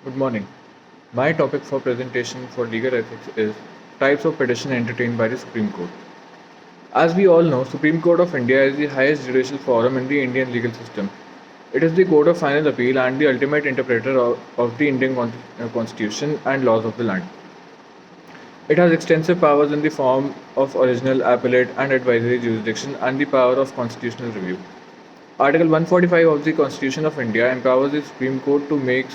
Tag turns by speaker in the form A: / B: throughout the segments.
A: Good morning. My topic for presentation for legal ethics is types of petition entertained by the Supreme Court. As we all know, Supreme Court of India is the highest judicial forum in the Indian legal system. It is the court of final appeal and the ultimate interpreter of the Indian constitution and laws of the land. It has extensive powers in the form of original, appellate, and advisory jurisdiction and the power of constitutional review. Article 145 of the Constitution of India empowers the Supreme Court to make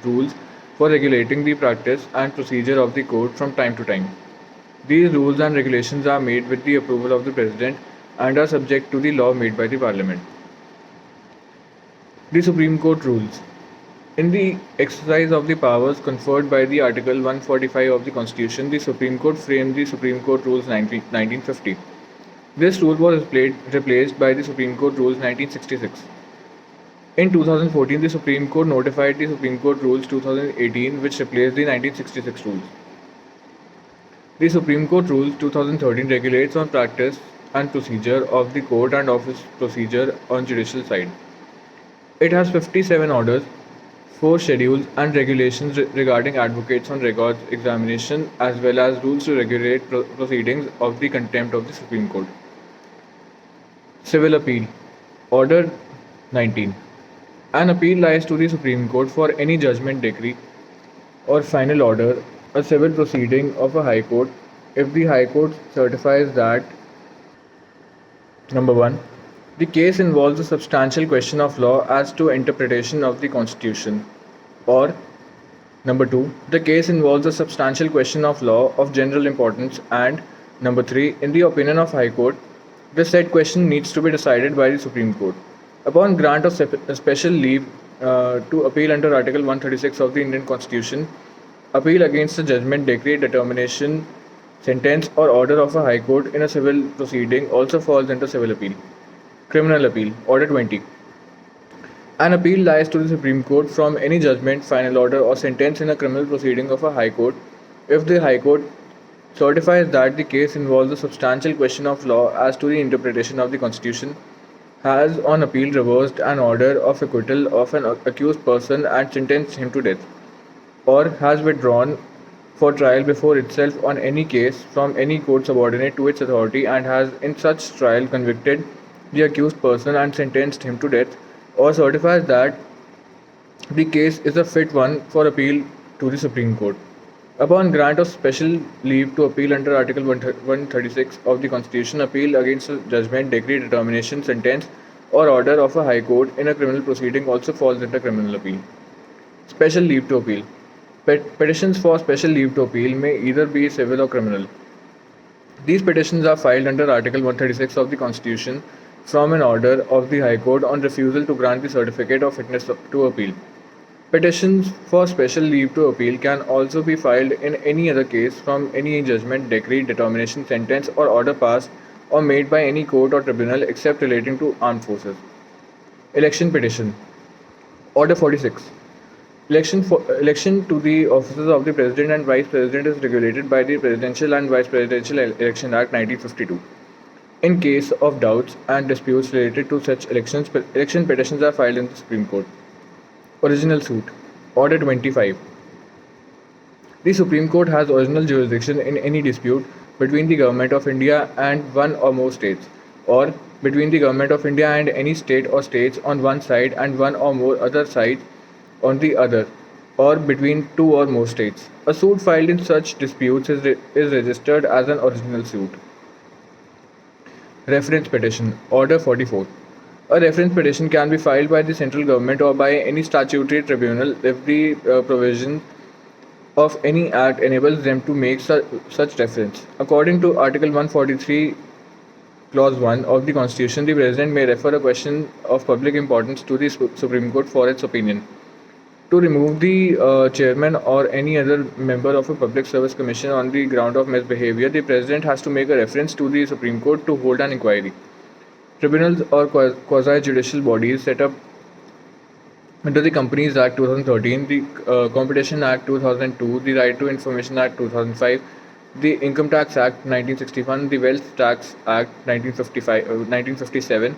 A: rules for regulating the practice and procedure of the court from time to time. These rules and regulations are made with the approval of the President and are subject to the law made by the Parliament. The Supreme Court rules. In the exercise of the powers conferred by the Article 145 of the Constitution, the Supreme Court framed the Supreme Court Rules 1950. This rule was replaced by the Supreme Court Rules 1966. In 2014, the Supreme Court notified the Supreme Court Rules 2018, which replaced the 1966 rules. The Supreme Court Rules 2013 regulates on practice and procedure of the court and office procedure on judicial side. It has 57 orders, 4 schedules and regulations regarding advocates on records examination as well as rules to regulate proceedings of the contempt of the Supreme Court. Civil Appeal. Order 19. An appeal lies to the Supreme Court for any judgment, decree, or final order, a civil proceeding of a High Court, if the High Court certifies that number 1. The case involves a substantial question of law as to interpretation of the Constitution, or number 2. The case involves a substantial question of law of general importance, and number 3. In the opinion of High Court, the said question needs to be decided by the Supreme Court. Upon grant of special leave to appeal under Article 136 of the Indian Constitution, appeal against a judgment, decree, determination, sentence or order of a High Court in a civil proceeding also falls under civil appeal. Criminal Appeal. Order 20. An appeal lies to the Supreme Court from any judgment, final order or sentence in a criminal proceeding of a High Court if the High Court certifies that the case involves a substantial question of law as to the interpretation of the Constitution, has on appeal reversed an order of acquittal of an accused person and sentenced him to death, or has withdrawn for trial before itself on any case from any court subordinate to its authority and has in such trial convicted the accused person and sentenced him to death, or certifies that the case is a fit one for appeal to the Supreme Court. Upon grant of special leave to appeal under Article 136 of the Constitution, appeal against a judgment, decree, determination, sentence, or order of a High Court in a criminal proceeding also falls under criminal appeal. Special leave to appeal. Petitions for special leave to appeal may either be civil or criminal. These petitions are filed under Article 136 of the Constitution from an order of the High Court on refusal to grant the certificate of fitness to appeal. Petitions for special leave to appeal can also be filed in any other case from any judgment, decree, determination, sentence, or order passed or made by any court or tribunal except relating to armed forces. Election petition. Order 46. Election to the offices of the President and Vice President is regulated by the Presidential and Vice Presidential Election Act 1952. In case of doubts and disputes related to such elections, election petitions are filed in the Supreme Court. Original suit. Order 25. The Supreme Court has original jurisdiction in any dispute between the Government of India and one or more states, or between the Government of India and any state or states on one side and one or more other sides on the other, or between two or more states. A suit filed in such disputes is registered as an original suit. Reference petition. Order 44. A reference petition can be filed by the central government or by any statutory tribunal if the provision of any act enables them to make such reference. According to Article 143, Clause 1 of the Constitution, the President may refer a question of public importance to the Supreme Court for its opinion. To remove the chairman or any other member of a public service commission on the ground of misbehavior, the President has to make a reference to the Supreme Court to hold an inquiry. Tribunals or quasi-judicial bodies set up under the Companies Act 2013, the Competition Act 2002, the Right to Information Act 2005, the Income Tax Act 1961, the Wealth Tax Act 1957,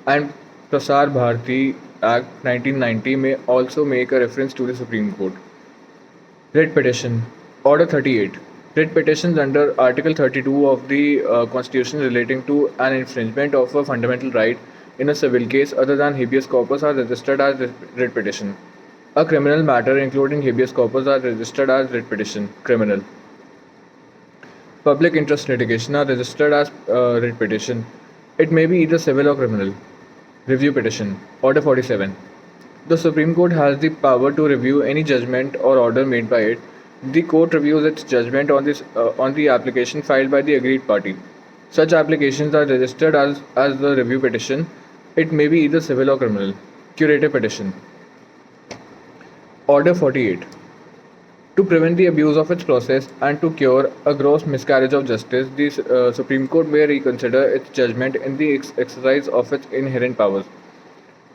A: and Prasar Bharati Act 1990 may also make a reference to the Supreme Court. Writ petition. Order 38. Writ petitions under Article 32 of the Constitution relating to an infringement of a fundamental right in a civil case other than habeas corpus are registered as writ petition. A criminal matter including habeas corpus are registered as writ petition. Criminal. Public interest litigation are registered as writ petition. It may be either civil or criminal. Review petition. Order 47. The Supreme Court has the power to review any judgment or order made by it. The court reviews its judgment on the application filed by the aggrieved party. Such applications are registered as the review petition. It may be either civil or criminal. Curative petition. Order 48. To prevent the abuse of its process and to cure a gross miscarriage of justice, the Supreme Court may reconsider its judgment in the exercise of its inherent powers.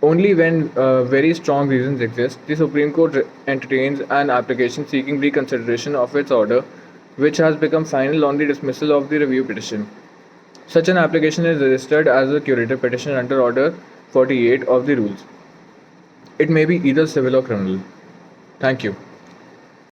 A: Only when very strong reasons exist, the Supreme Court entertains an application seeking reconsideration of its order, which has become final on the dismissal of the review petition. Such an application is registered as a curative petition under Order 48 of the Rules. It may be either civil or criminal. Thank you.